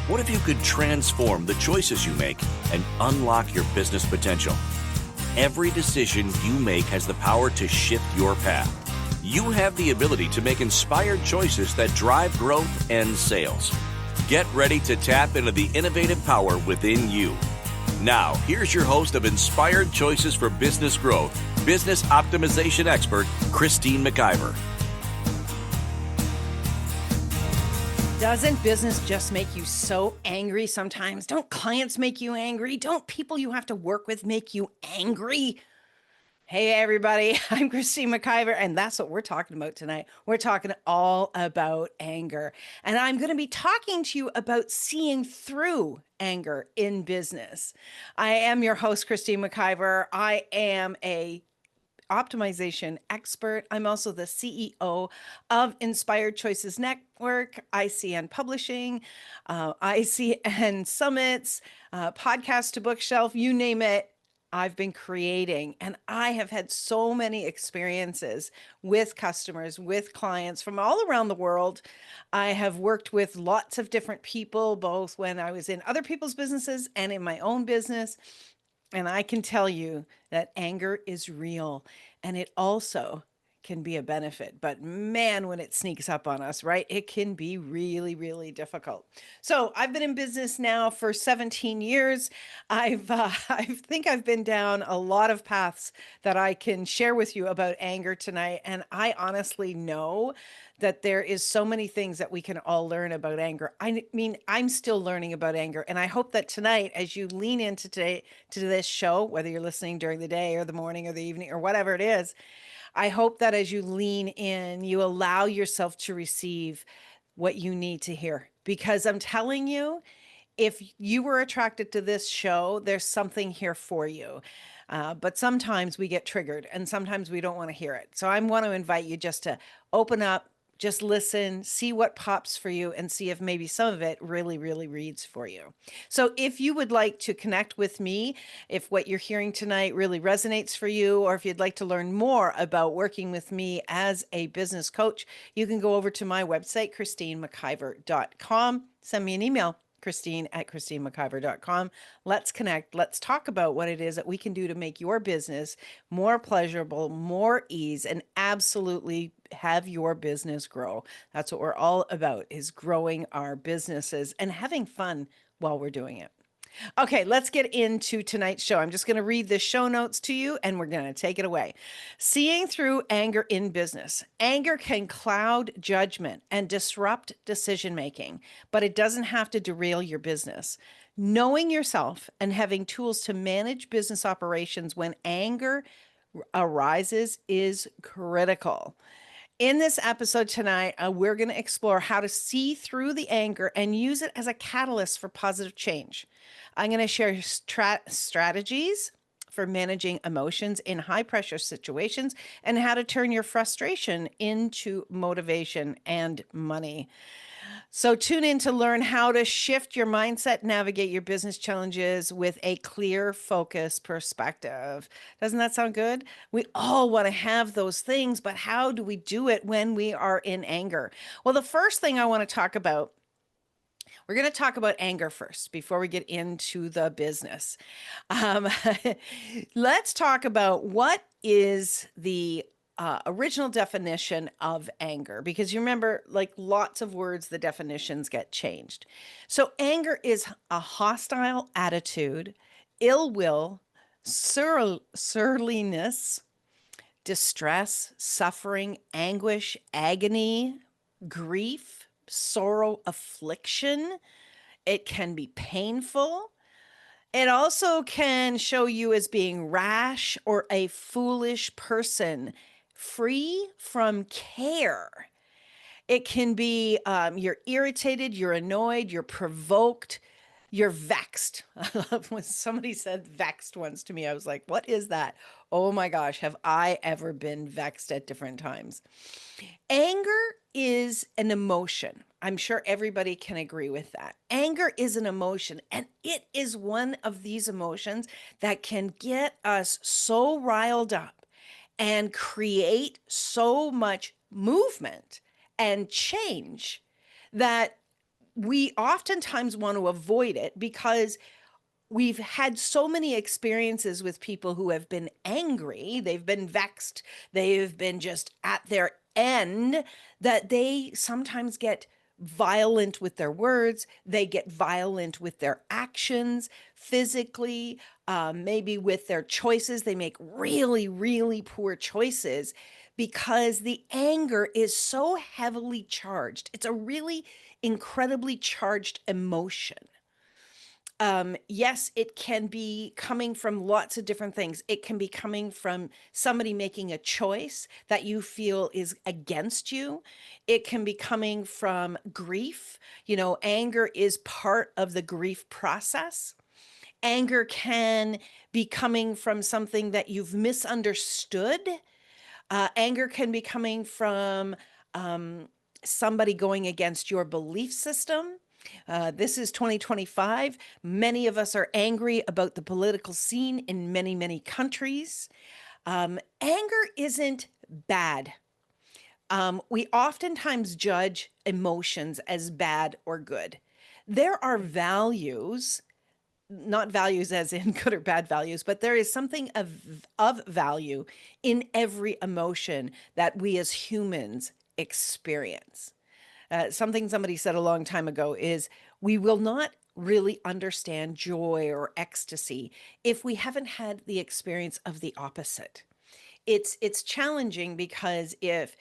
What if you could transform the choices you make and unlock your business potential? Every decision you make has the power to shift your path. You have the ability to make inspired choices that drive growth and sales. Get ready to tap into the innovative power within you. Now, here's your host of Inspired Choices for Business Growth, business optimization expert, Christine McIver. Doesn't business just make you so angry sometimes? Don't clients make you angry? Don't people you have to work with make you angry? Hey, everybody, I'm Christine McIver, and that's what we're talking about tonight. We're talking all about anger. And I'm going to be talking to you about seeing through anger in business. I am your host, Christine McIver. I am a optimization expert. I'm also the CEO of Inspired Choices Network, ICN Publishing, ICN Summits, Podcast to Bookshelf, you name it. I've been creating, and I have had so many experiences with customers, with clients from all around the world. I have worked with lots of different people, both when I was in other people's businesses and in my own business. And I can tell you that anger is real, and it also can be a benefit. But man, when it sneaks up on us, right, it can be really, really difficult. So I've been in business now for 17 years. I think I've been down a lot of paths that I can share with you about anger tonight. And I honestly know that there is so many things that we can all learn about anger. I mean, I'm still learning about anger. And I hope that tonight, as you lean into this show, whether you're listening during the day or the morning or the evening or whatever it is, I hope that as you lean in, you allow yourself to receive what you need to hear. Because I'm telling you, if you were attracted to this show, there's something here for you. But sometimes we get triggered and sometimes we don't want to hear it. So I want to invite you just to open up, just listen, see what pops for you, and see if maybe some of it really, really reads for you. So if you would like to connect with me, if what you're hearing tonight really resonates for you, or if you'd like to learn more about working with me as a business coach, you can go over to my website, christinemciver.com. Send me an email, Christine@ChristineMcIver.com. Let's connect. Let's talk about what it is that we can do to make your business more pleasurable, more ease, and absolutely have your business grow. That's what we're all about, is growing our businesses and having fun while we're doing it. Okay, let's get into tonight's show. I'm just going to read the show notes to you and we're going to take it away. Seeing through anger in business. Anger can cloud judgment and disrupt decision making, but it doesn't have to derail your business. Knowing yourself and having tools to manage business operations when anger arises is critical. In this episode tonight, we're going to explore how to see through the anger and use it as a catalyst for positive change. I'm going to share strategies for managing emotions in high pressure situations and how to turn your frustration into motivation and money. So tune in to learn how to shift your mindset, navigate your business challenges with a clear, focused perspective. Doesn't that sound good? We all want to have those things, but how do we do it when we are in anger? Well, the first thing I want to talk about, we're going to talk about anger first before we get into the business. Um, let's talk about what is the original definition of anger, because you remember, like lots of words, the definitions get changed. So anger is a hostile attitude, ill will, surliness, distress, suffering, anguish, agony, grief, sorrow, affliction. It can be painful. It also can show you as being rash or a foolish person, free from care. It can be you're irritated, you're annoyed, you're provoked, you're vexed. I love when somebody said vexed once to me. I was like, what is that? Oh my gosh, have I ever been vexed at different times? Anger is an emotion. I'm sure everybody can agree with that. Anger is an emotion, and it is one of these emotions that can get us so riled up and create so much movement and change that we oftentimes want to avoid it because we've had so many experiences with people who have been angry, they've been vexed, they've been just at their end, that they sometimes get violent with their words, they get violent with their actions, physically, maybe with their choices. They make really, really poor choices because the anger is so heavily charged. It's a really incredibly charged emotion. Yes, it can be coming from lots of different things. It can be coming from somebody making a choice that you feel is against you. It can be coming from grief. You know, anger is part of the grief process. Anger can be coming from something that you've misunderstood. Anger can be coming from um, somebody going against your belief system. This is 2025. Many of us are angry about the political scene in many, many countries. Anger isn't bad. We oftentimes judge emotions as bad or good. There are values, not values as in good or bad values, but there is something of value in every emotion that we as humans experience. Something somebody said a long time ago is we will not really understand joy or ecstasy if we haven't had the experience of the opposite. It's challenging because if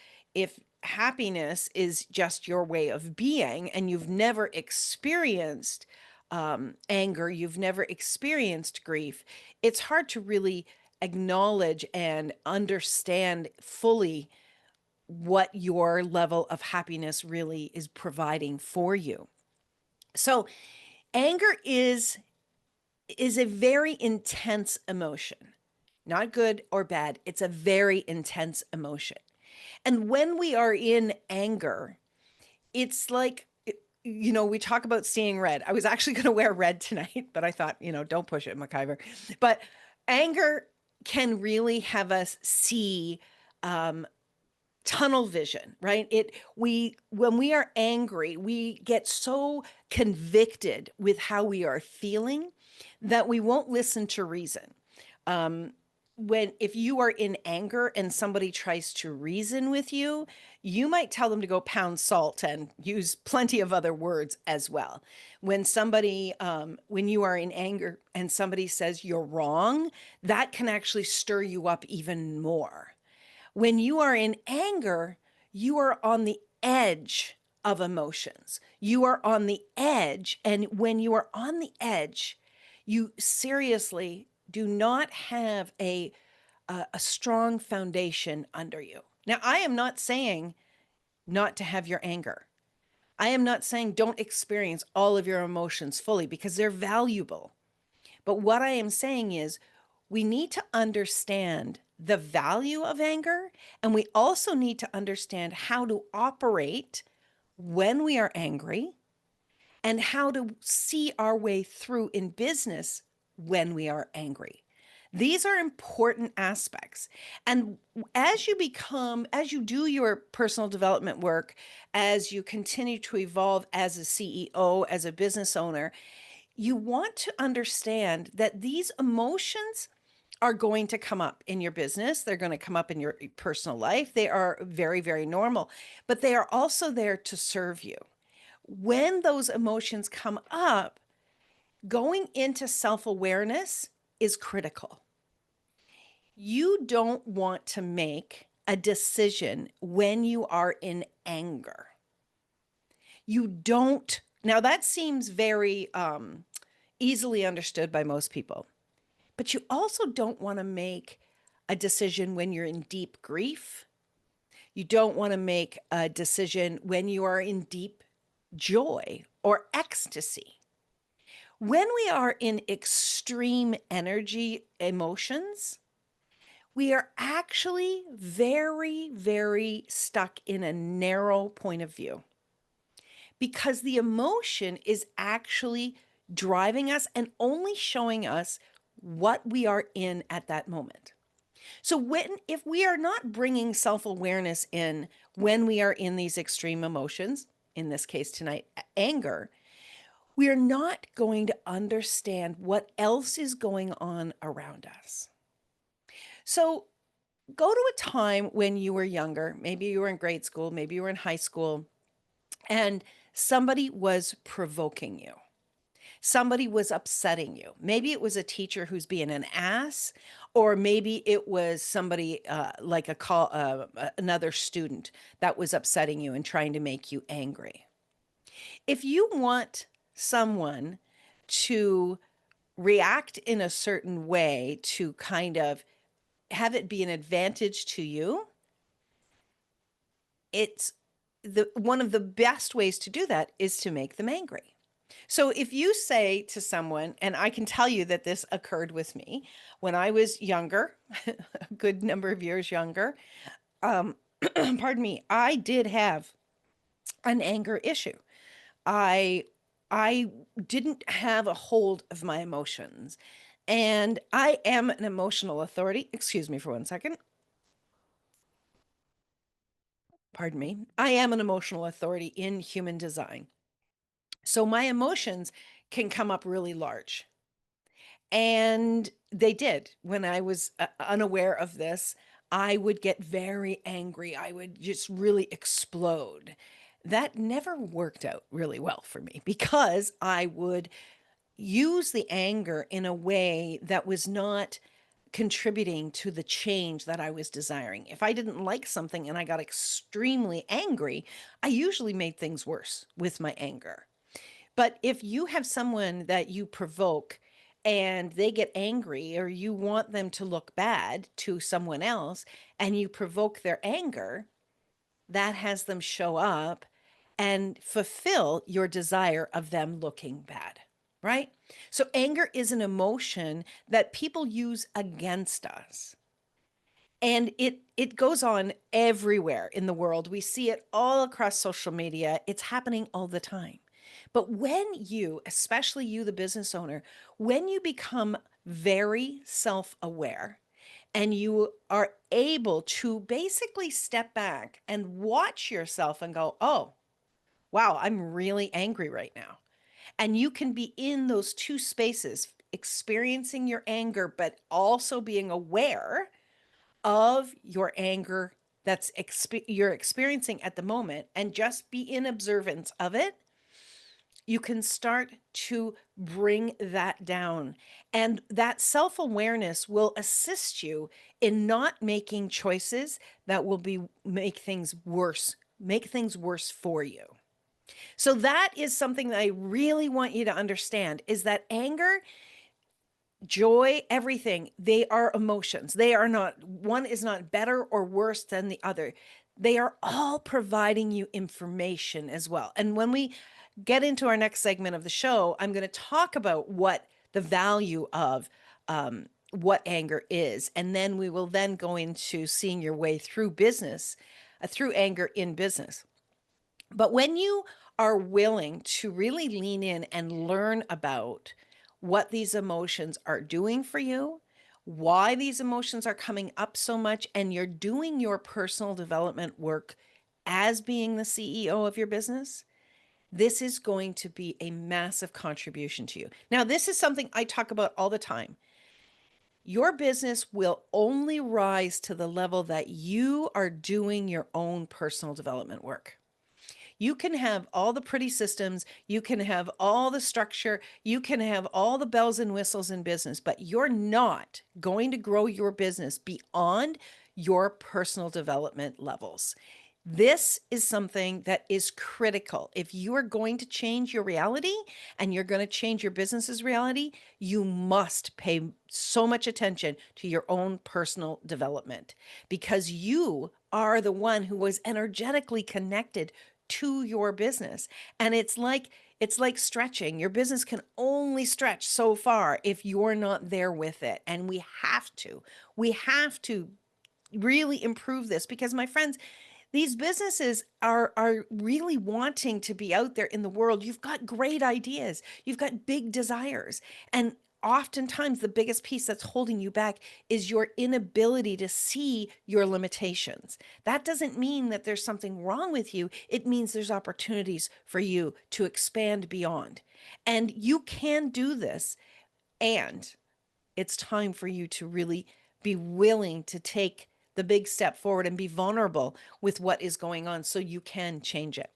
happiness is just your way of being and you've never experienced anger, you've never experienced grief, it's hard to really acknowledge and understand fully what your level of happiness really is providing for you. So anger is a very intense emotion. Not good or bad. It's a very intense emotion. And when we are in anger, it's like, we talk about seeing red. I was actually going to wear red tonight, but I thought, don't push it, McIver. But anger can really have us see um, tunnel vision, right? When we are angry, we get so convicted with how we are feeling that we won't listen to reason. Um, if you are in anger and somebody tries to reason with you, you might tell them to go pound salt and use plenty of other words as well. When you are in anger and somebody says you're wrong, that can actually stir you up even more. When you are in anger, you are on the edge of emotions. You are on the edge. And when you are on the edge, you seriously do not have a strong foundation under you. Now, I am not saying not to have your anger. I am not saying don't experience all of your emotions fully because they're valuable. But what I am saying is we need to understand the value of anger, and we also need to understand how to operate when we are angry and how to see our way through in business when we are angry. These are important aspects. And as you do your personal development work, as you continue to evolve as a CEO, as a business owner, you want to understand that these emotions are going to come up in your business. They're going to come up in your personal life. They are very, very normal, but they are also there to serve you. When those emotions come up, going into self awareness is critical. You don't want to make a decision when you are in anger. You don't. Now, that seems very easily understood by most people. But you also don't want to make a decision when you're in deep grief. You don't want to make a decision when you are in deep joy or ecstasy. When we are in extreme energy emotions, we are actually very, very stuck in a narrow point of view because the emotion is actually driving us and only showing us what we are in at that moment. So if we are not bringing self-awareness in when we are in these extreme emotions, in this case tonight, anger, we are not going to understand what else is going on around us. So go to a time when you were younger. Maybe you were in grade school, maybe you were in high school, and somebody was provoking you. Somebody was upsetting you. Maybe it was a teacher who's being an ass, or maybe it was somebody like another student that was upsetting you and trying to make you angry. If you want someone to react in a certain way to kind of have it be an advantage to you, it's one of the best ways to do that is to make them angry. So if you say to someone, and I can tell you that this occurred with me when I was younger, a good number of years younger, um, pardon me, I did have an anger issue. I I didn't have a hold of my emotions. And I am an emotional authority. Excuse me for one second. Pardon me. I am an emotional authority in human design. So my emotions can come up really large. And they did. When I was unaware of this, I would get very angry. I would just really explode. That never worked out really well for me because I would use the anger in a way that was not contributing to the change that I was desiring. If I didn't like something and I got extremely angry, I usually made things worse with my anger. But if you have someone that you provoke and they get angry, or you want them to look bad to someone else and you provoke their anger, that has them show up and fulfill your desire of them looking bad, right? So anger is an emotion that people use against us. And it goes on everywhere in the world. We see it all across social media. It's happening all the time. But when you, especially you, the business owner, when you become very self aware and you are able to basically step back and watch yourself and go, oh, wow, I'm really angry right now. And you can be in those two spaces, experiencing your anger, but also being aware of your anger you're experiencing at the moment and just be in observance of it. You can start to bring that down. And that self awareness will assist you in not making choices that will make things worse for you. So that is something that I really want you to understand is that anger, joy, everything, they are emotions. They are not, one is not better or worse than the other. They are all providing you information as well. And when we get into our next segment of the show, I'm going to talk about what the value of what anger is. And then we will then go into seeing your way through business, through anger in business. But when you are willing to really lean in and learn about what these emotions are doing for you, why these emotions are coming up so much, and you're doing your personal development work as being the CEO of your business, this is going to be a massive contribution to you. Now, this is something I talk about all the time. Your business will only rise to the level that you are doing your own personal development work. You can have all the pretty systems, you can have all the structure, you can have all the bells and whistles in business, but you're not going to grow your business beyond your personal development levels. This is something that is critical. If you are going to change your reality and you're going to change your business's reality, you must pay so much attention to your own personal development because you are the one who was energetically connected to your business. And it's like stretching. Your business can only stretch so far if you're not there with it. And we have to really improve this because my friends, these businesses are really wanting to be out there in the world. You've got great ideas. You've got big desires. And oftentimes the biggest piece that's holding you back is your inability to see your limitations. That doesn't mean that there's something wrong with you. It means there's opportunities for you to expand beyond. And you can do this. And it's time for you to really be willing to take the big step forward and be vulnerable with what is going on so you can change it.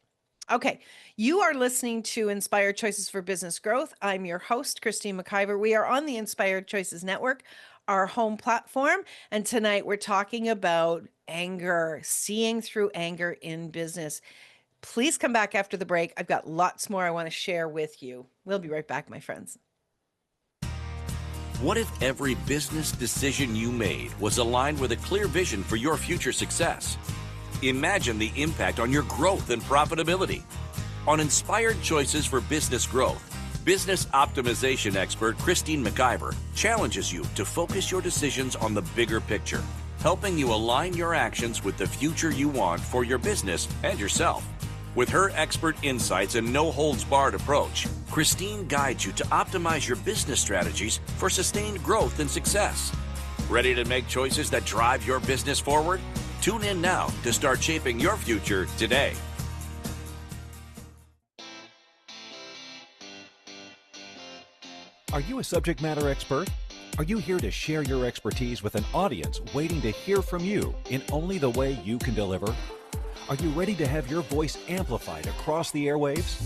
Okay, you are listening to Inspired Choices for Business Growth. I'm your host, Christine McIver. We are on the Inspired Choices Network, our home platform. And tonight we're talking about anger, seeing through anger in business. Please come back after the break. I've got lots more I want to share with you. We'll be right back, my friends. What if every business decision you made was aligned with a clear vision for your future success? Imagine the impact on your growth and profitability. On Inspired Choices for Business Growth, business optimization expert Christine McIver challenges you to focus your decisions on the bigger picture, helping you align your actions with the future you want for your business and yourself. With her expert insights and no-holds-barred approach, Christine guides you to optimize your business strategies for sustained growth and success. Ready to make choices that drive your business forward? Tune in now to start shaping your future today. Are you a subject matter expert? Are you here to share your expertise with an audience waiting to hear from you in only the way you can deliver? Are you ready to have your voice amplified across the airwaves?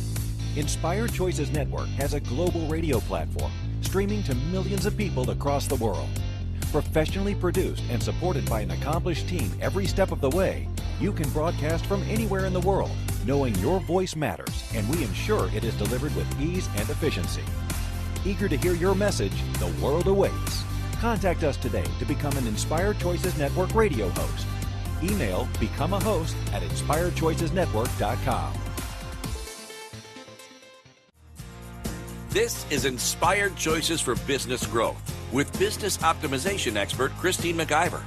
Inspired Choices Network has a global radio platform streaming to millions of people across the world. Professionally produced and supported by an accomplished team every step of the way, you can broadcast from anywhere in the world, knowing your voice matters, and we ensure it is delivered with ease and efficiency. Eager to hear your message, the world awaits. Contact us today to become an Inspired Choices Network radio host. Email become a host at inspiredchoicesnetwork.com. This is Inspired Choices for Business Growth with business optimization expert Christine McIver.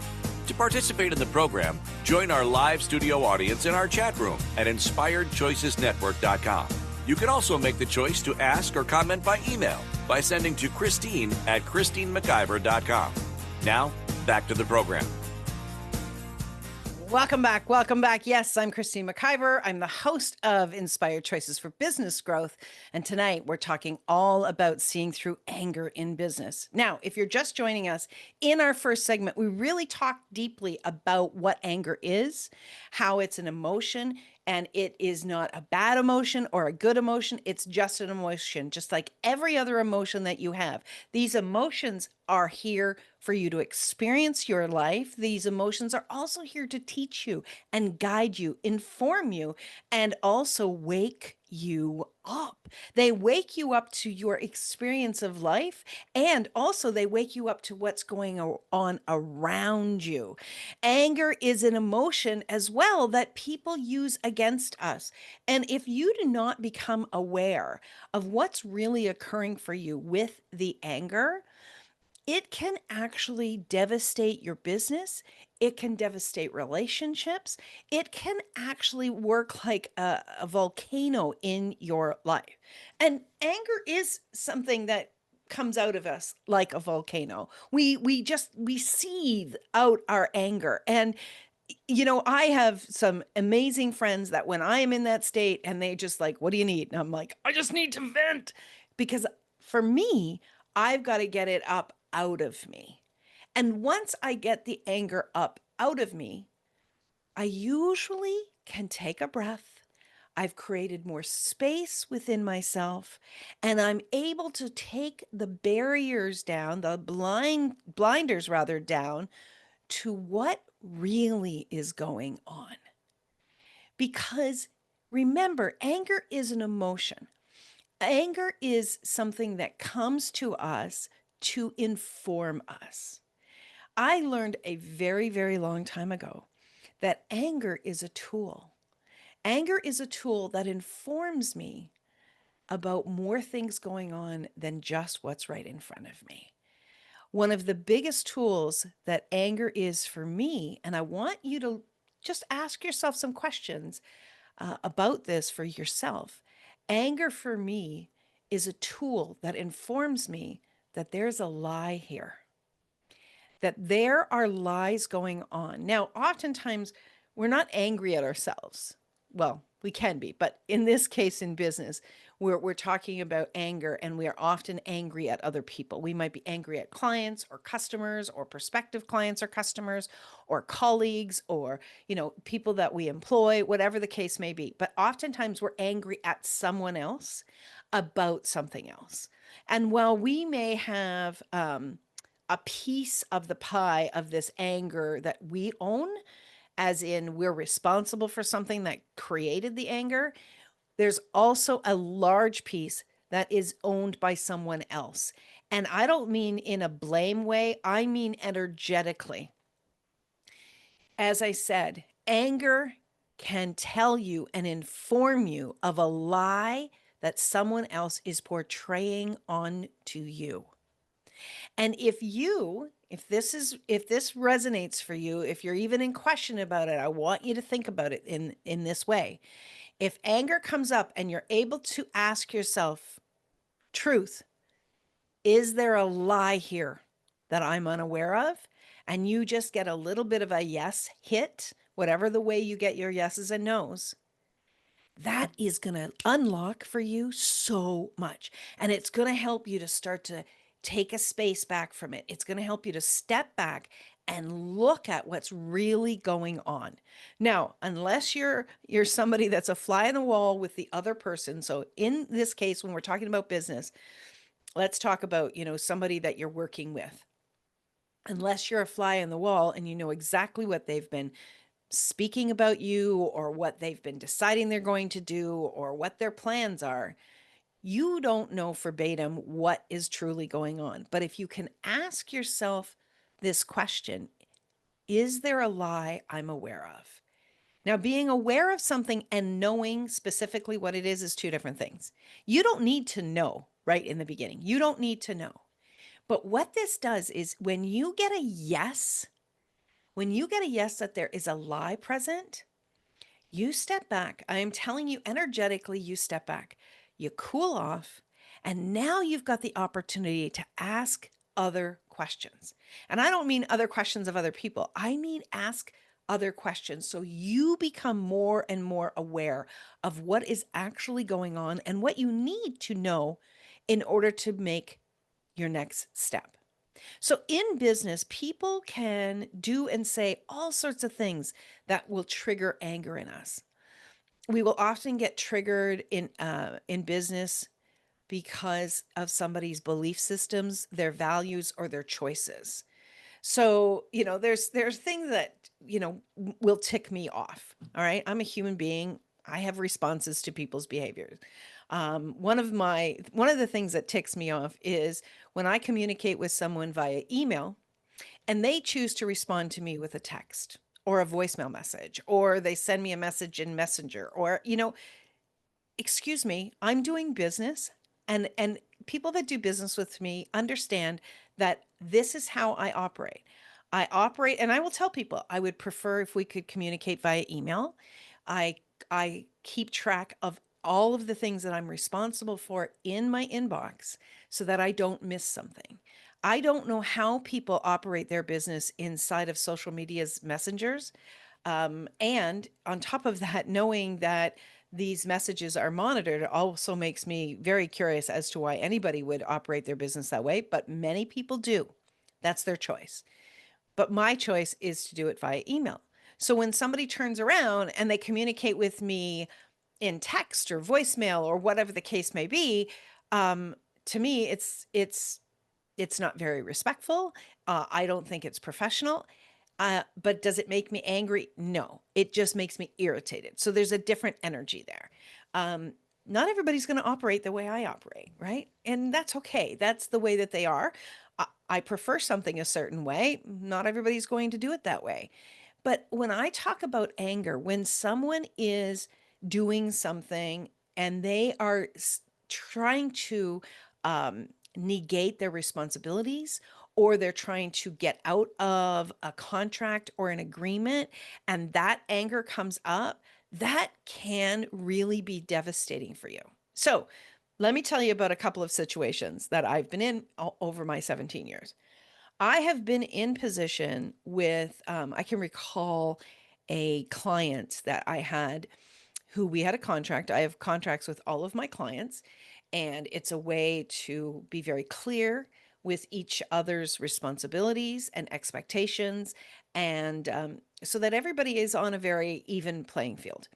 To participate in the program, join our live studio audience in our chat room at inspiredchoicesnetwork.com. You can also make the choice to ask or comment by email by sending to Christine at christinemciver.com. Now, back to the program. Welcome back. Welcome back. Yes, I'm Christine McIver. I'm the host of Inspired Choices for Business Growth. And tonight we're talking all about seeing through anger in business. Now, if you're just joining us, in our first segment, we really talked deeply about what anger is, how it's an emotion, and it is not a bad emotion or a good emotion. It's just an emotion, just like every other emotion that you have. These emotions are here for you to experience your life. These emotions are also here to teach you and guide you, inform you, and also wake you up. They wake you up to your experience of life, and also they wake you up to what's going on around you. Anger is an emotion as well that people use against us. And if you do not become aware of what's really occurring for you with the anger, it can actually devastate your business. It can devastate relationships. It can actually work like a volcano in your life. And anger is something that comes out of us like a volcano. We seethe out our anger. And I have some amazing friends that when I am in that state and they just like, what do you need? And I'm like, I just need to vent. Because for me, I've got to get it up out of me. And once I get the anger up out of me, I usually can take a breath. I've created more space within myself, and I'm able to take the barriers down, the blinders rather down to what really is going on. Because remember, anger is an emotion. Anger is something that comes to us to inform us. I learned a very, very long time ago that anger is a tool. Anger is a tool that informs me about more things going on than just what's right in front of me. One of the biggest tools that anger is for me, and I want you to just ask yourself some questions about this for yourself. Anger for me is a tool that informs me that there's a lie here, that there are lies going on. Now, oftentimes we're not angry at ourselves. Well, we can be, but in this case, in business, we're talking about anger, and we are often angry at other people. We might be angry at clients or customers or prospective clients or customers or colleagues or, people that we employ, whatever the case may be. But oftentimes we're angry at someone else about something else. And while we may have a piece of the pie of this anger that we own, as in we're responsible for something that created the anger, there's also a large piece that is owned by someone else. And I don't mean in a blame way, I mean energetically. As I said, anger can tell you and inform you of a lie that someone else is portraying onto you. And if this resonates for you, if you're even in question about it, I want you to think about it in this way. If anger comes up and you're able to ask yourself, truth, is there a lie here that I'm unaware of? And you just get a little bit of a yes hit, whatever the way you get your yeses and nos, that is going to unlock for you so much. And it's going to help you to start to take a space back from it. It's going to help you to step back and look at what's really going on. Now, unless you're somebody that's a fly on the wall with the other person. So in this case, when we're talking about business, let's talk about, somebody that you're working with. Unless you're a fly on the wall and you know exactly what they've been speaking about you or what they've been deciding they're going to do or what their plans are, you don't know verbatim what is truly going on. But if you can ask yourself this question, is there a lie I'm aware of? Now, being aware of something and knowing specifically what it is two different things. You don't need to know right in the beginning. You don't need to know. But what this does is when you get a yes that there is a lie present, you step back. I am telling you energetically, you step back, you cool off, and now you've got the opportunity to ask other questions. And I don't mean other questions of other people. I mean, ask other questions so you become more and more aware of what is actually going on and what you need to know in order to make your next step. So in business, people can do and say all sorts of things that will trigger anger in us. We will often get triggered in business because of somebody's belief systems, their values, or their choices. So, there's things that, will tick me off. All right. I'm a human being. I have responses to people's behaviors. One of the things that ticks me off is when I communicate with someone via email and they choose to respond to me with a text or a voicemail message, or they send me a message in Messenger, or, excuse me, I'm doing business, and people that do business with me understand that this is how I operate. I operate, and I will tell people I would prefer if we could communicate via email. I keep track of all of the things that I'm responsible for in my inbox so that I don't miss something. I don't know how people operate their business inside of social media's messengers. And on top of that, knowing that these messages are monitored also makes me very curious as to why anybody would operate their business that way. But many people do. That's their choice. But my choice is to do it via email. So when somebody turns around and they communicate with me in text or voicemail or whatever the case may be, to me, it's not very respectful. I don't think it's professional. But does it make me angry? No, it just makes me irritated. So there's a different energy there. Not everybody's going to operate the way I operate, right? And that's okay. That's the way that they are. I prefer something a certain way. Not everybody's going to do it that way. But when I talk about anger, when someone is doing something and they are trying to negate their responsibilities, or they're trying to get out of a contract or an agreement, and that anger comes up, that can really be devastating for you. So Let me tell you about a couple of situations that I've been in over my 17 years. I have been in position with, I can recall a client that I had who we had a contract. I have contracts with all of my clients, and it's a way to be very clear with each other's responsibilities and expectations, and so that everybody is on a very even playing field.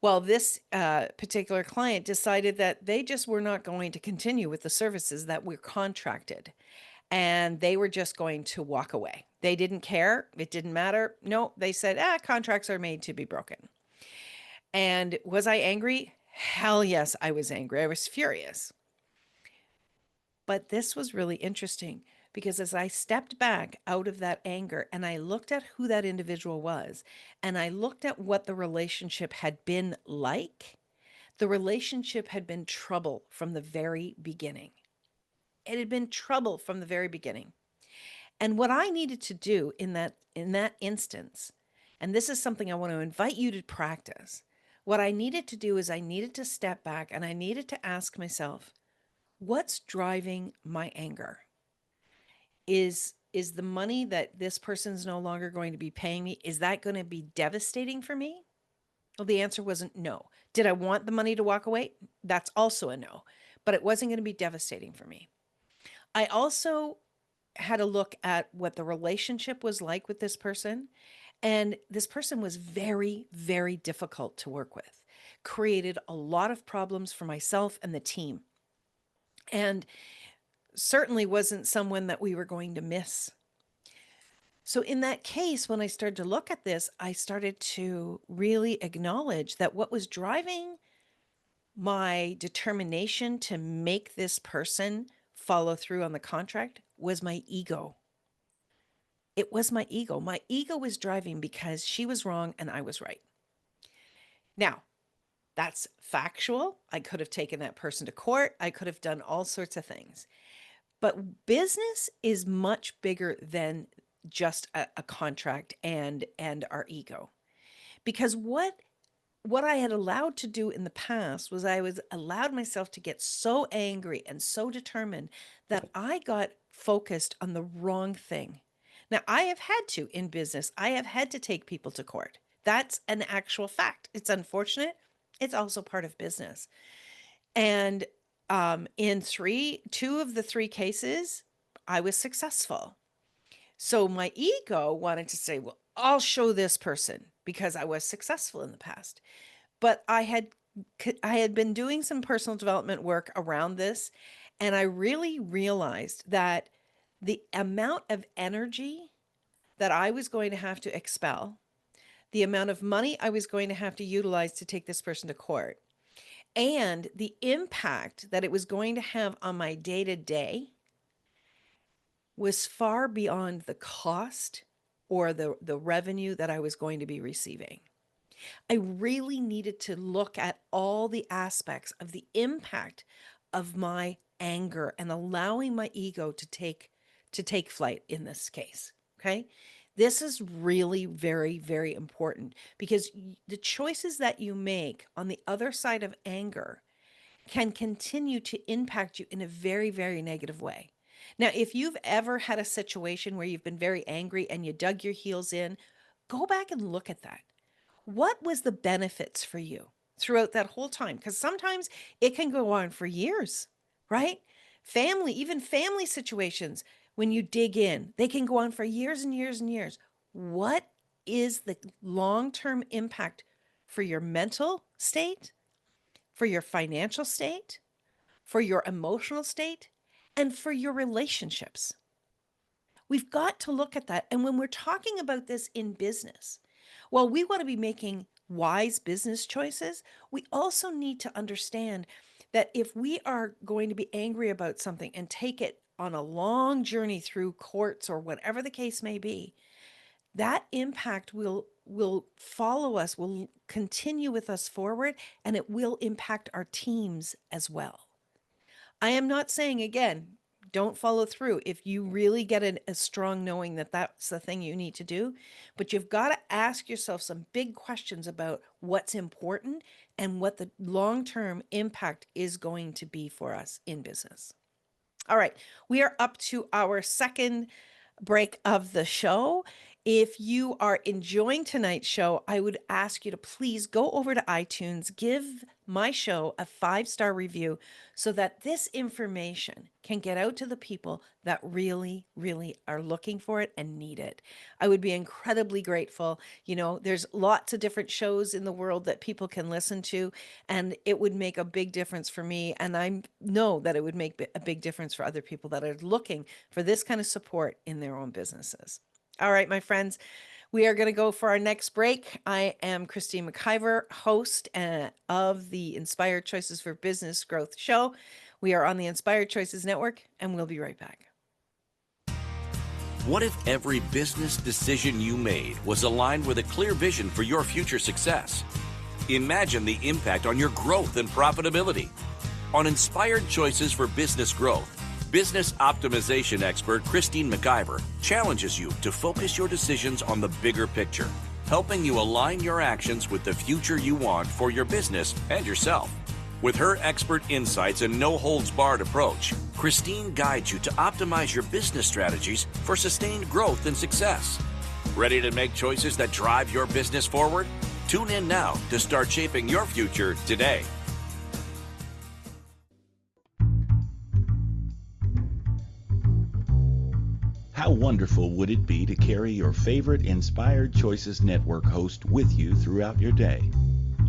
Well, this particular client decided that they just were not going to continue with the services that were contracted, and they were just going to walk away. They didn't care. It didn't matter. No, they said, contracts are made to be broken. And was I angry? Hell yes, I was angry. I was furious. But this was really interesting because as I stepped back out of that anger and I looked at who that individual was and I looked at what the relationship had been like, the relationship had been trouble from the very beginning. It had been trouble from the very beginning. And what I needed to do in that instance, and this is something I want to invite you to practice. What I needed to do is I needed to step back and I needed to ask myself, what's driving my anger? Is the money that this person's no longer going to be paying me, is that going to be devastating for me? Well, the answer wasn't no. Did I want the money to walk away? That's also a no, but it wasn't going to be devastating for me. I also had a look at what the relationship was like with this person. And this person was very, very difficult to work with, created a lot of problems for myself and the team, and certainly wasn't someone that we were going to miss. So, in that case, when I started to look at this, I started to really acknowledge that what was driving my determination to make this person follow through on the contract was my ego. It was my ego. My ego was driving because she was wrong and I was right. Now, that's factual. I could have taken that person to court. I could have done all sorts of things. But business is much bigger than just a contract and our ego. Because what I had allowed to do in the past was I was allowed myself to get so angry and so determined that I got focused on the wrong thing. Now, I have had to in business, I have had to take people to court. That's an actual fact. It's unfortunate. It's also part of business. And in two of the three cases, I was successful. So my ego wanted to say, well, I'll show this person because I was successful in the past. But I had been doing some personal development work around this, and I really realized that the amount of energy that I was going to have to expel, the amount of money I was going to have to utilize to take this person to court, and the impact that it was going to have on my day to day was far beyond the cost or the revenue that I was going to be receiving. I really needed to look at all the aspects of the impact of my anger and allowing my ego to take flight in this case. Okay? This is really very, very important because the choices that you make on the other side of anger can continue to impact you in a very, very negative way. Now, if you've ever had a situation where you've been very angry and you dug your heels in, go back and look at that. What was the benefits for you throughout that whole time? Because sometimes it can go on for years, right? Even family situations, when you dig in, they can go on for years and years and years. What is the long term impact for your mental state, for your financial state, for your emotional state, and for your relationships? We've got to look at that. And when we're talking about this in business, well, we want to be making wise business choices. We also need to understand that if we are going to be angry about something and take it on a long journey through courts or whatever the case may be, that impact will follow us, will continue with us forward, and it will impact our teams as well. I am not saying, again, don't follow through if you really get a strong knowing that that's the thing you need to do. But you've got to ask yourself some big questions about what's important and what the long-term impact is going to be for us in business. All right, we are up to our second break of the show. If you are enjoying tonight's show, I would ask you to please go over to iTunes, give my show a 5-star review so that this information can get out to the people that really, really are looking for it and need it. I would be incredibly grateful. You know, there's lots of different shows in the world that people can listen to, and it would make a big difference for me. And I know that it would make a big difference for other people that are looking for this kind of support in their own businesses. All right, my friends, we are going to go for our next break. I am Christine McIver, host of the Inspired Choices for Business Growth show. We are on the Inspired Choices Network, and we'll be right back. What if every business decision you made was aligned with a clear vision for your future success? Imagine the impact on your growth and profitability. On Inspired Choices for Business Growth, business optimization expert Christine McIver challenges you to focus your decisions on the bigger picture, helping you align your actions with the future you want for your business and yourself. With her expert insights and no-holds-barred approach, Christine guides you to optimize your business strategies for sustained growth and success. Ready to make choices that drive your business forward? Tune in now to start shaping your future today. How wonderful would it be to carry your favorite Inspired Choices Network host with you throughout your day?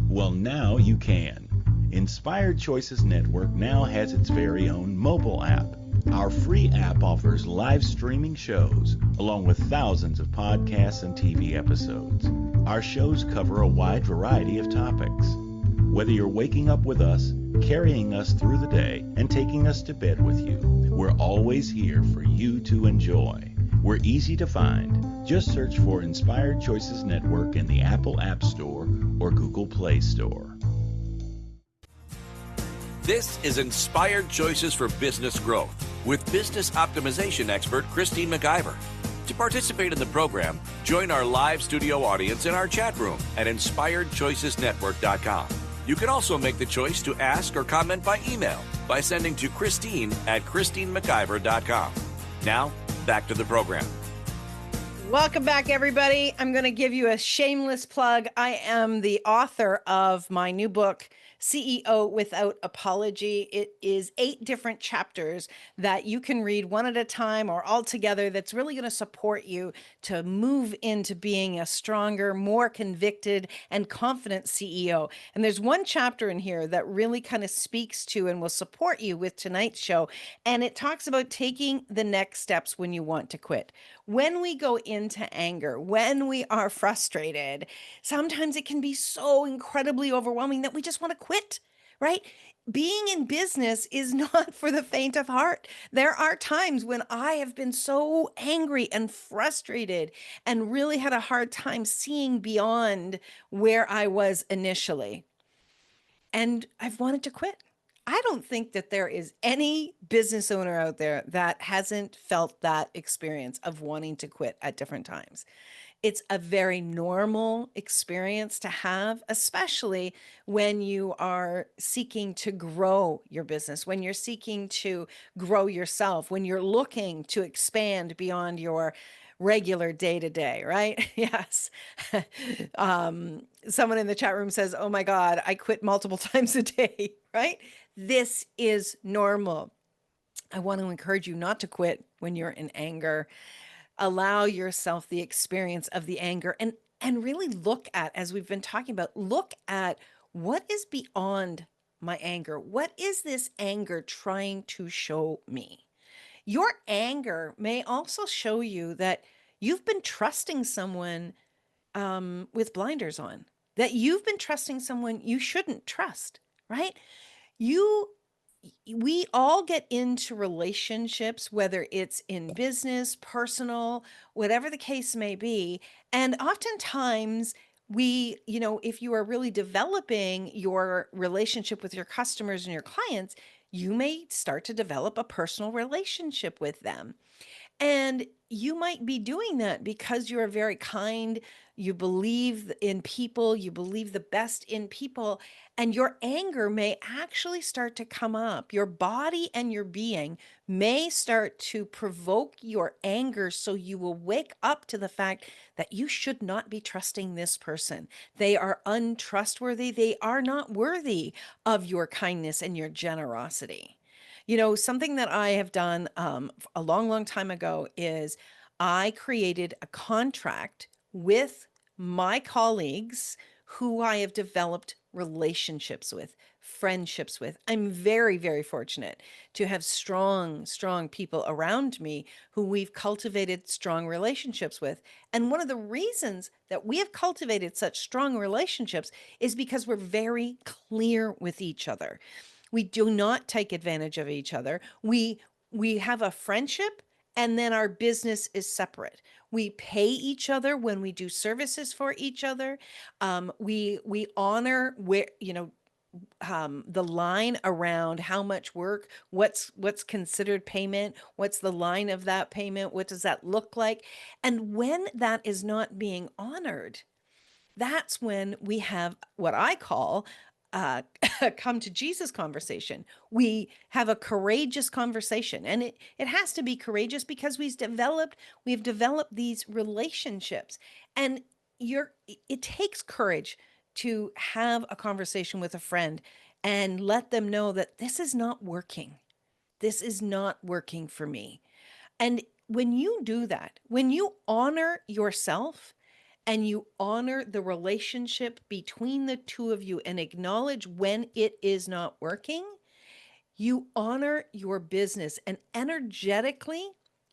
Well, now you can. Inspired Choices Network now has its very own mobile app. Our free app offers live streaming shows, along with thousands of podcasts and TV episodes. Our shows cover a wide variety of topics. Whether you're waking up with us, carrying us through the day, and taking us to bed with you, we're always here for you to enjoy. We're easy to find. Just search for Inspired Choices Network in the Apple App Store or Google Play Store. This is Inspired Choices for Business Growth with business optimization expert Christine McIver. To participate in the program, join our live studio audience in our chat room at inspiredchoicesnetwork.com. You can also make the choice to ask or comment by email by sending to Christine@ChristineMcIver.com. Now, back to the program. Welcome back, everybody. I'm going to give you a shameless plug. I am the author of my new book, CEO Without Apology. It is 8 different chapters that you can read one at a time or all together that's really going to support you to move into being a stronger, more convicted, and confident CEO. And there's one chapter in here that really kind of speaks to and will support you with tonight's show. And it talks about taking the next steps when you want to quit. When we go into anger, when we are frustrated, sometimes it can be so incredibly overwhelming that we just want to quit, right? Being in business is not for the faint of heart. There are times when I have been so angry and frustrated and really had a hard time seeing beyond where I was initially. And I've wanted to quit. I don't think that there is any business owner out there that hasn't felt that experience of wanting to quit at different times. It's a very normal experience to have, especially when you are seeking to grow your business, when you're seeking to grow yourself, when you're looking to expand beyond your regular day-to-day, right? Yes. Someone in the chat room says, oh my God, I quit multiple times a day, right? This is normal. I want to encourage you not to quit when you're in anger. Allow yourself the experience of the anger and really look at, as we've been talking about, look at what is beyond my anger. What is this anger trying to show me? Your anger may also show you that you've been trusting someone with blinders on, that you've been trusting someone you shouldn't trust, right? We all get into relationships, whether it's in business, personal, whatever the case may be. And oftentimes if you are really developing your relationship with your customers and your clients, you may start to develop a personal relationship with them. And you might be doing that because you're very kind, you believe in people, you believe the best in people, and your anger may actually start to come up. Your body and your being may start to provoke your anger, so you will wake up to the fact that you should not be trusting this person. They are untrustworthy, they are not worthy of your kindness and your generosity. Something that I have done a long, long time ago is I created a contract with my colleagues who I have developed relationships with, friendships with. I'm very, very fortunate to have strong, strong people around me who we've cultivated strong relationships with. And one of the reasons that we have cultivated such strong relationships is because we're very clear with each other. We do not take advantage of each other. We have a friendship, and then our business is separate. We pay each other when we do services for each other. We honor where the line around how much work, what's considered payment, what's the line of that payment, what does that look like, and when that is not being honored, that's when we have what I call come to Jesus conversation. We have a courageous conversation, and it has to be courageous because we've developed these relationships, and it takes courage to have a conversation with a friend and let them know that this is not working. This is not working for me. And when you do that, when you honor yourself and you honor the relationship between the two of you and acknowledge when it is not working, you honor your business, and energetically,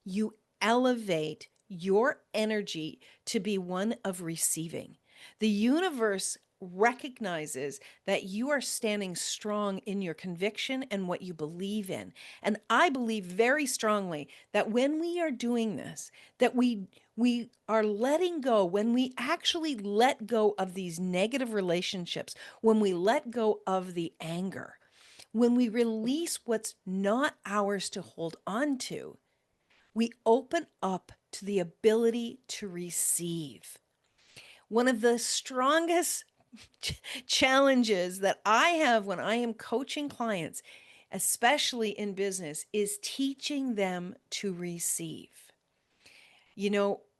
you elevate your energy to be one of receiving. The universe recognizes that you are standing strong in your conviction and what you believe in. And I believe very strongly that when we are doing this, that we are letting go, when we actually let go of these negative relationships, when we let go of the anger, when we release what's not ours to hold on to, we open up to the ability to receive. One of the strongest challenges that I have when I am coaching clients, especially in business, is teaching them to receive.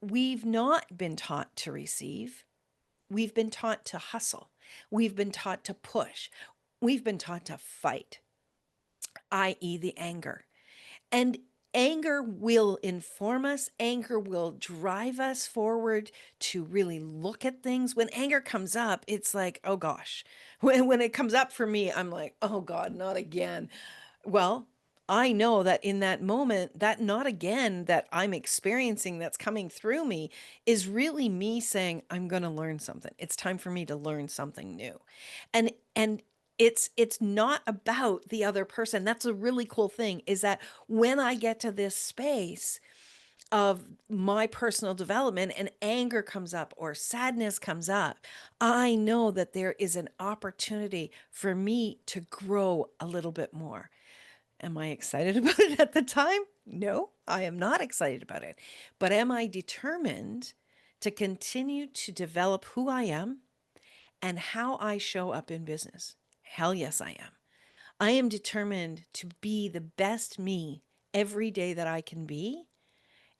We've not been taught to receive. We've been taught to hustle. We've been taught to push. We've been taught to fight, i.e., the anger. And anger will inform us, anger will drive us forward to really look at things. When anger comes up, it's like, oh gosh. When it comes up for me, I'm like, oh God, not again. Well, I know that in that moment, that not again that I'm experiencing that's coming through me is really me saying, I'm going to learn something. It's time for me to learn something new. And it's not about the other person. That's a really cool thing, is that when I get to this space of my personal development and anger comes up or sadness comes up, I know that there is an opportunity for me to grow a little bit more. Am I excited about it at the time? No, I am not excited about it. But am I determined to continue to develop who I am and how I show up in business? Hell yes, I am. I am determined to be the best me every day that I can be,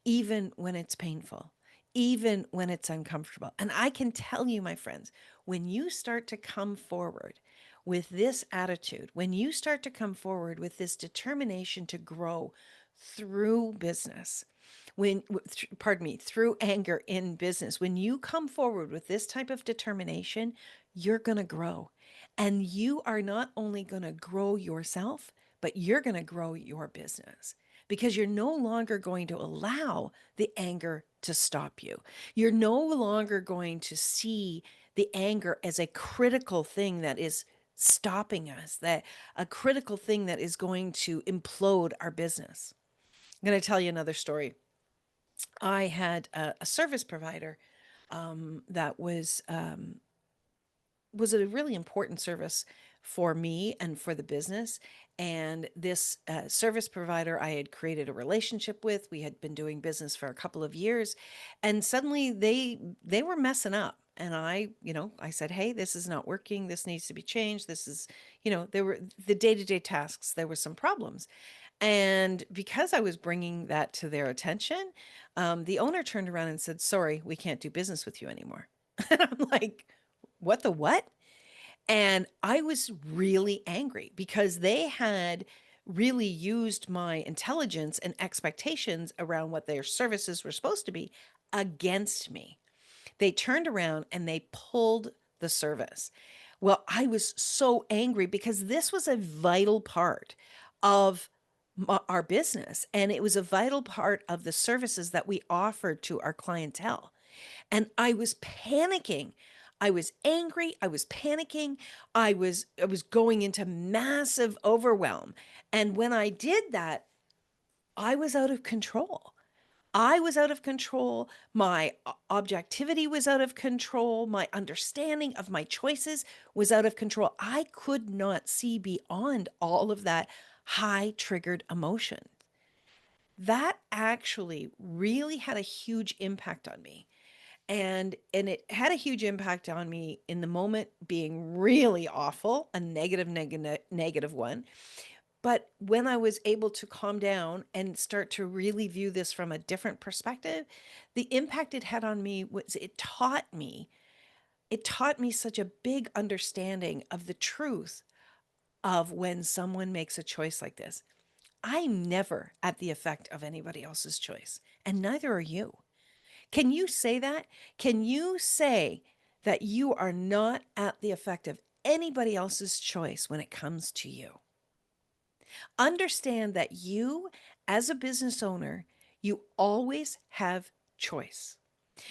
even when it's painful, even when it's uncomfortable. And I can tell you, my friends, when you start to come forward with this attitude, when you start to come forward with this determination to grow through business, through anger in business, when you come forward with this type of determination, you're going to grow. And you are not only going to grow yourself, but you're going to grow your business, because you're no longer going to allow the anger to stop you. You're no longer going to see the anger as a critical thing that is stopping us, that a critical thing that is going to implode our business. I'm going to tell you another story. I had a service provider that was a really important service for me and for the business. And this service provider I had created a relationship with, we had been doing business for a couple of years, and suddenly they were messing up. And I said, hey, this is not working. This needs to be changed. This is, there were the day-to-day tasks. There were some problems. And because I was bringing that to their attention, the owner turned around and said, sorry, we can't do business with you anymore. And I'm like, what the what? And I was really angry because they had really used my intelligence and expectations around what their services were supposed to be against me. They turned around and they pulled the service. Well, I was so angry because this was a vital part of our business, and it was a vital part of the services that we offered to our clientele. And I was panicking. I was angry, I was panicking, I was going into massive overwhelm. And when I did that, I was out of control. I was out of control. My objectivity was out of control. My understanding of my choices was out of control. I could not see beyond all of that high triggered emotion. That actually really had a huge impact on me. And it had a huge impact on me in the moment being really awful, a negative one. But when I was able to calm down and start to really view this from a different perspective, the impact it had on me was it taught me such a big understanding of the truth of when someone makes a choice like this. I'm never at the effect of anybody else's choice, and neither are you. Can you say that? Can you say that you are not at the effect of anybody else's choice when it comes to you? Understand that you, as a business owner, you always have choice.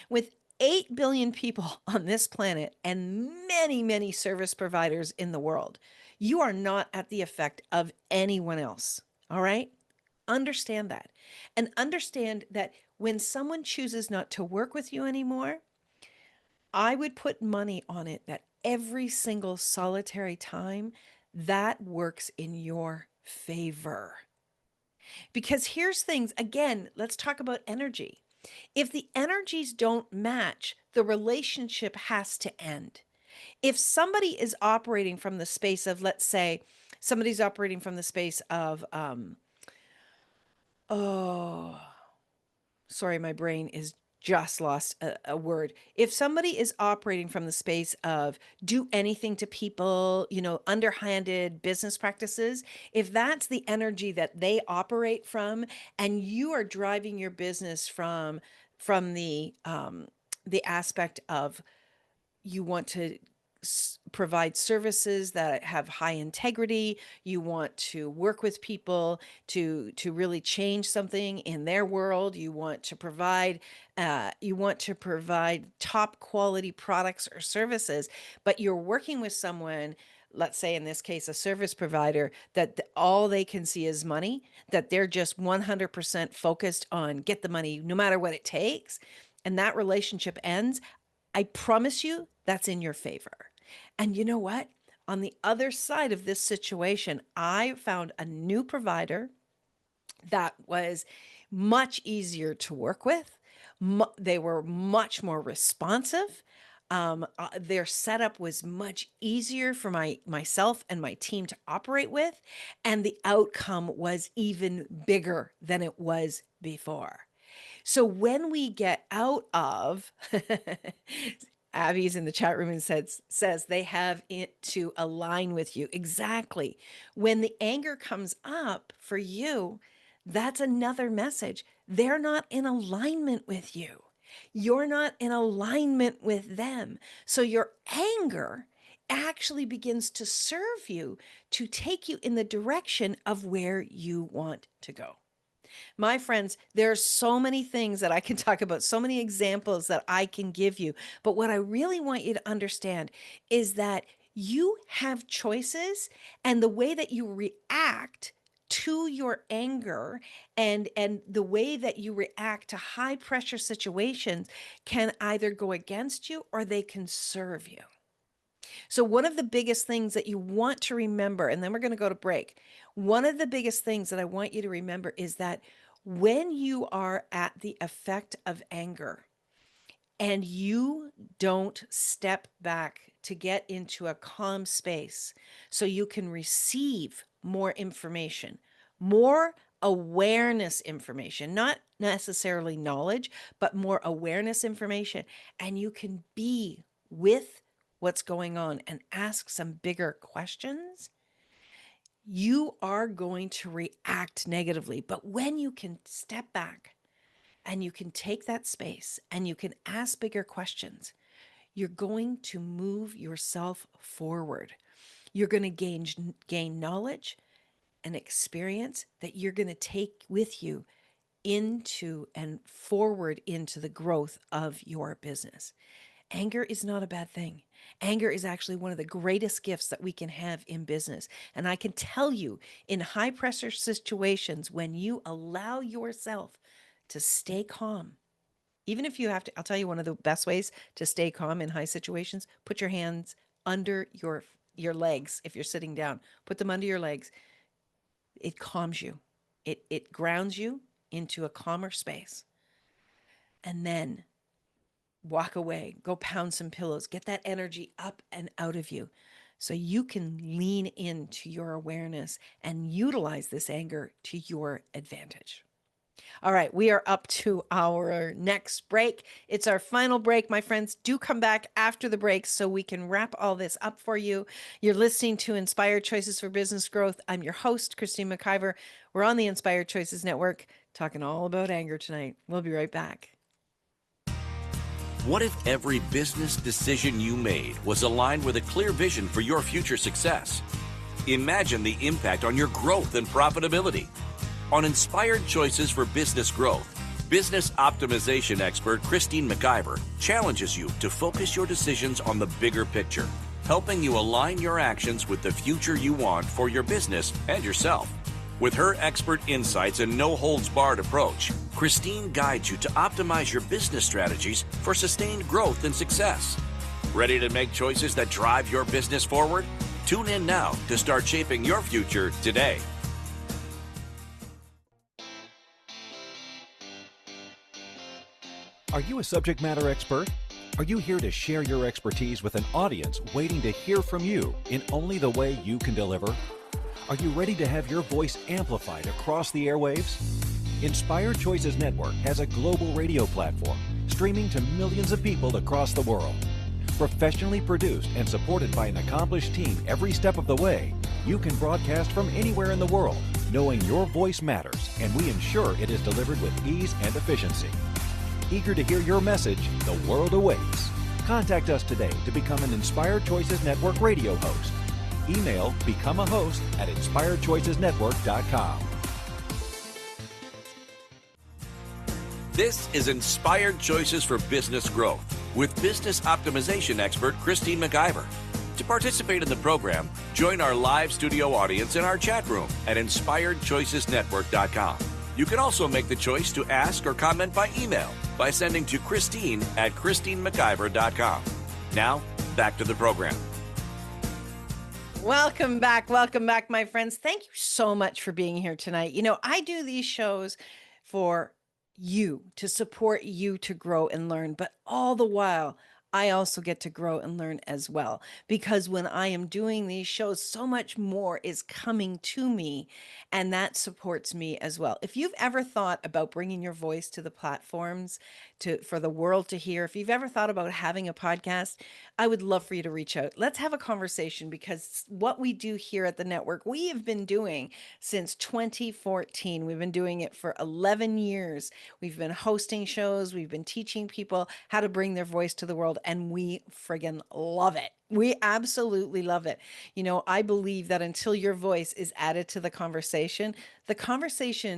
With 8 billion people on this planet and many, many service providers in the world, you are not at the effect of anyone else. All right? Understand that. And understand that when someone chooses not to work with you anymore, I would put money on it that every single solitary time that works in your favor. Because here's things again, let's talk about energy. If the energies don't match, the relationship has to end. If somebody is operating from the space of, let's say, somebody's operating from the space of, oh, sorry, my brain is just lost a word. If somebody is operating from the space of do anything to people, underhanded business practices, if that's the energy that they operate from, and you are driving your business from the aspect of you want to provide services that have high integrity, you want to work with people to really change something in their world, you want to provide top quality products or services, but you're working with someone, let's say in this case a service provider, that all they can see is money, that they're just 100% focused on get the money no matter what it takes, and that relationship ends, I promise you that's in your favor. And you know what? On the other side of this situation, I found a new provider that was much easier to work with. They were much more responsive. Their setup was much easier for myself and my team to operate with, and the outcome was even bigger than it was before. So when we get out of, Abby's in the chat room and says they have it to align with you. Exactly. When the anger comes up for you, that's another message. They're not in alignment with you. You're not in alignment with them. So your anger actually begins to serve you to take you in the direction of where you want to go. My friends, there are so many things that I can talk about, so many examples that I can give you. But what I really want you to understand is that you have choices, and the way that you react to your anger and the way that you react to high pressure situations can either go against you or they can serve you. So one of the biggest things that you want to remember, and then we're going to go to break. One of the biggest things that I want you to remember is that when you are at the effect of anger and you don't step back to get into a calm space so you can receive more information, more awareness information, not necessarily knowledge, but more awareness information, and you can be with what's going on and ask some bigger questions, you are going to react negatively. But when you can step back and you can take that space and you can ask bigger questions, you're going to move yourself forward. You're going to gain knowledge and experience that you're going to take with you into and forward into the growth of your business. Anger is not a bad thing. Anger is actually one of the greatest gifts that we can have in business. And I can tell you, in high pressure situations, when you allow yourself to stay calm, even if you have to, I'll tell you one of the best ways to stay calm in high situations, put your hands under your legs. If you're sitting down, put them under your legs. It calms you. It grounds you into a calmer space. And then walk away, go pound some pillows, get that energy up and out of you so you can lean into your awareness and utilize this anger to your advantage. All right, we are up to our next break. It's our final break, my friends. Do come back after the break so we can wrap all this up for you. You're listening to Inspired Choices for Business Growth. I'm your host, Christine McIver. We're on the Inspired Choices Network, talking all about anger tonight. We'll be right back. What if every business decision you made was aligned with a clear vision for your future success? Imagine the impact on your growth and profitability. On Inspired Choices for Business Growth, business optimization expert Christine McIver challenges you to focus your decisions on the bigger picture, helping you align your actions with the future you want for your business and yourself. With her expert insights and no-holds-barred approach, Christine guides you to optimize your business strategies for sustained growth and success. Ready to make choices that drive your business forward? Tune in now to start shaping your future today. Are you a subject matter expert? Are you here to share your expertise with an audience waiting to hear from you in only the way you can deliver? Are you ready to have your voice amplified across the airwaves? Inspired Choices Network has a global radio platform streaming to millions of people across the world. Professionally produced and supported by an accomplished team every step of the way, you can broadcast from anywhere in the world, knowing your voice matters, and we ensure it is delivered with ease and efficiency. Eager to hear your message, the world awaits. Contact us today to become an Inspired Choices Network radio host. Email become a host at inspiredchoicesnetwork.com. This is Inspired Choices for Business Growth with business optimization expert Christine McIver. To participate in the program, join our live studio audience in our chat room at inspiredchoicesnetwork.com. You can also make the choice to ask or comment by email by sending to Christine at christinemciver.com. Now, back to the program. Welcome back, my friends. Thank you so much for being here tonight. You know, I do these shows for you, to support you to grow and learn, but all the while, I also get to grow and learn as well. Because when I am doing these shows, so much more is coming to me, and that supports me as well. If you've ever thought about bringing your voice to the platforms for the world to hear, if you've ever thought about having a podcast, I would love for you to reach out. Let's have a conversation, because what we do here at the network, we have been doing since 2014. We've been doing it for 11 years. We've been hosting shows. We've been teaching people how to bring their voice to the world, and we friggin' love it. We absolutely love it. You know, I believe that until your voice is added to the conversation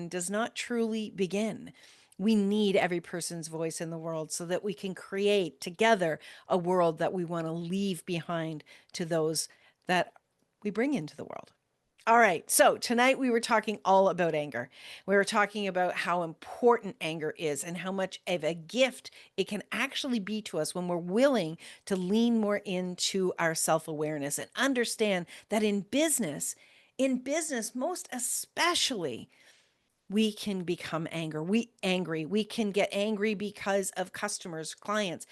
does not truly begin. We need every person's voice in the world so that we can create together a world that we want to leave behind to those that we bring into the world. All right. So tonight we were talking all about anger. We were talking about how important anger is and how much of a gift it can actually be to us when we're willing to lean more into our self-awareness and understand that in business, most especially, we can become angry. We can get angry because of customers, clients,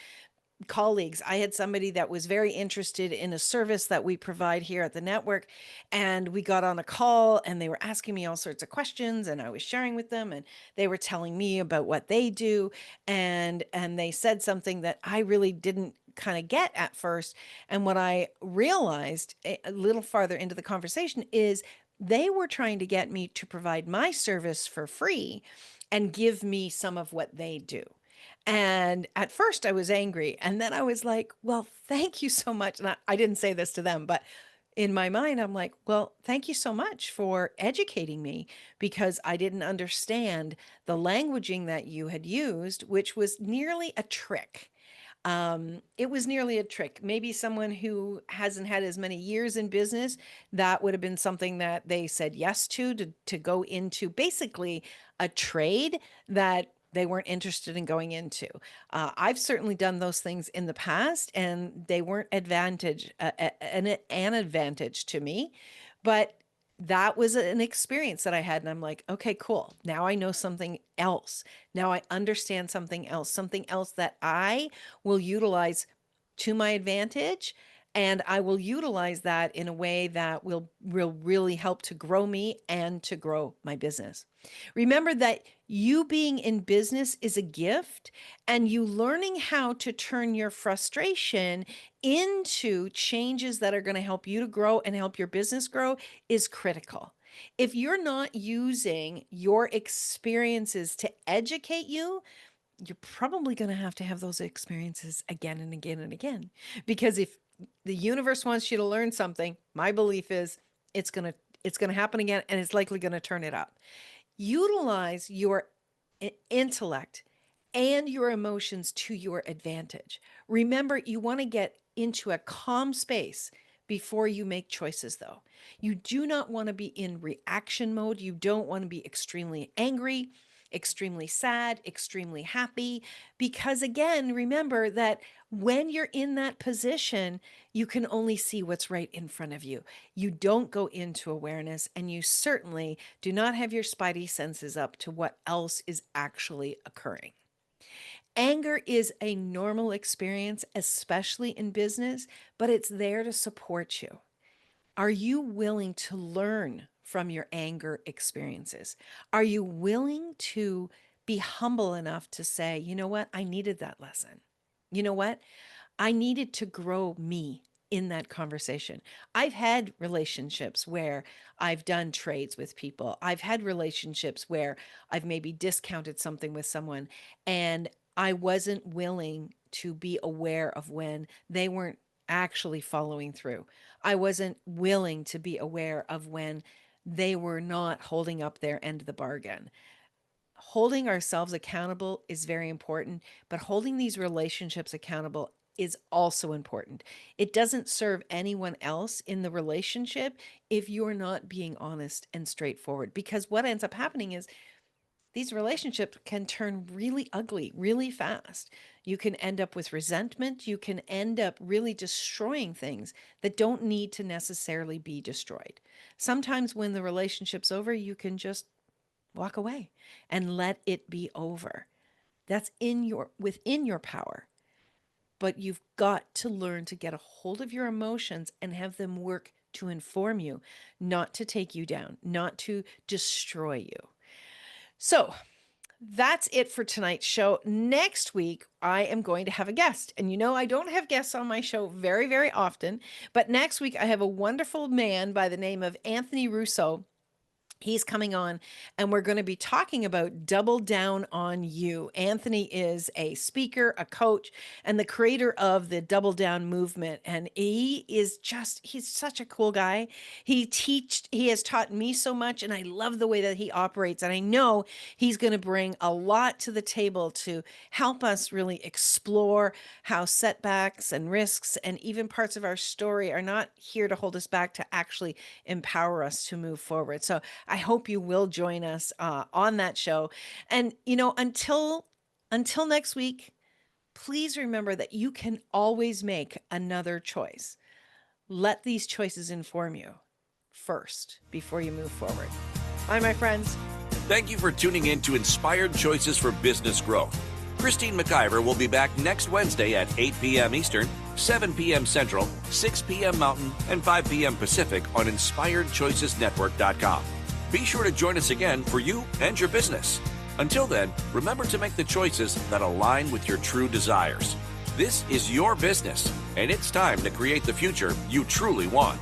colleagues. I had somebody that was very interested in a service that we provide here at the network. And we got on a call and they were asking me all sorts of questions and I was sharing with them and they were telling me about what they do. And they said something that I really didn't kind of get at first. And what I realized a little farther into the conversation is they were trying to get me to provide my service for free and give me some of what they do. And at first I was angry. And then I was like, well, thank you so much. And I didn't say this to them, but in my mind, I'm like, well, thank you so much for educating me because I didn't understand the languaging that you had used, which was nearly a trick. It was nearly a trick. Maybe someone who hasn't had as many years in business, that would have been something that they said yes to go into basically a trade that they weren't interested in going into. I've certainly done those things in the past, and they weren't an advantage to me. But that was an experience that I had. And I'm like, okay, cool. Now I know something else. Now I understand something else that I will utilize to my advantage. And I will utilize that in a way that will really help to grow me and to grow my business. Remember that you being in business is a gift, and you learning how to turn your frustration into changes that are going to help you to grow and help your business grow is critical. If you're not using your experiences to educate you, you're probably going to have those experiences again and again and again. Because if the universe wants you to learn something, my belief is it's going to it's going to happen again and it's likely going to turn it up. Utilize your intellect and your emotions to your advantage. Remember, you want to get into a calm space before you make choices, though. You do not want to be in reaction mode. You don't want to be extremely angry, extremely sad, extremely happy. Because again, remember that when you're in that position, you can only see what's right in front of you. You don't go into awareness, and you certainly do not have your spidey senses up to what else is actually occurring. Anger is a normal experience, especially in business, but it's there to support you. Are you willing to learn from your anger experiences? Are you willing to be humble enough to say, you know what? I needed that lesson. You know what? I needed to grow me in that conversation. I've had relationships where I've done trades with people. I've had relationships where I've maybe discounted something with someone and I wasn't willing to be aware of when they weren't actually following through. I wasn't willing to be aware of when they were not holding up their end of the bargain. Holding ourselves accountable is very important, but holding these relationships accountable is also important. It doesn't serve anyone else in the relationship if you're not being honest and straightforward, because what ends up happening is these relationships can turn really ugly really fast. You can end up with resentment. You can end up really destroying things that don't need to necessarily be destroyed. Sometimes when the relationship's over, you can just walk away and let it be over. That's within your power. But you've got to learn to get a hold of your emotions and have them work to inform you, not to take you down, not to destroy you. So, that's it for tonight's show. Next week, I am going to have a guest. And you know, I don't have guests on my show very, very often. But next week, I have a wonderful man by the name of Anthony Russo. He's coming on, and we're going to be talking about Double Down on You. Anthony is a speaker, a coach, and the creator of the Double Down movement. And he's such a cool guy. He has taught me so much, and I love the way that he operates. And I know he's going to bring a lot to the table to help us really explore how setbacks and risks and even parts of our story are not here to hold us back, to actually empower us to move forward. So I hope you will join us on that show. And, until next week, please remember that you can always make another choice. Let these choices inform you first before you move forward. Bye, my friends. Thank you for tuning in to Inspired Choices for Business Growth. Christine McIver will be back next Wednesday at 8 p.m. Eastern, 7 p.m. Central, 6 p.m. Mountain, and 5 p.m. Pacific on InspiredChoicesNetwork.com. Be sure to join us again for you and your business. Until then, remember to make the choices that align with your true desires. This is your business, and it's time to create the future you truly want.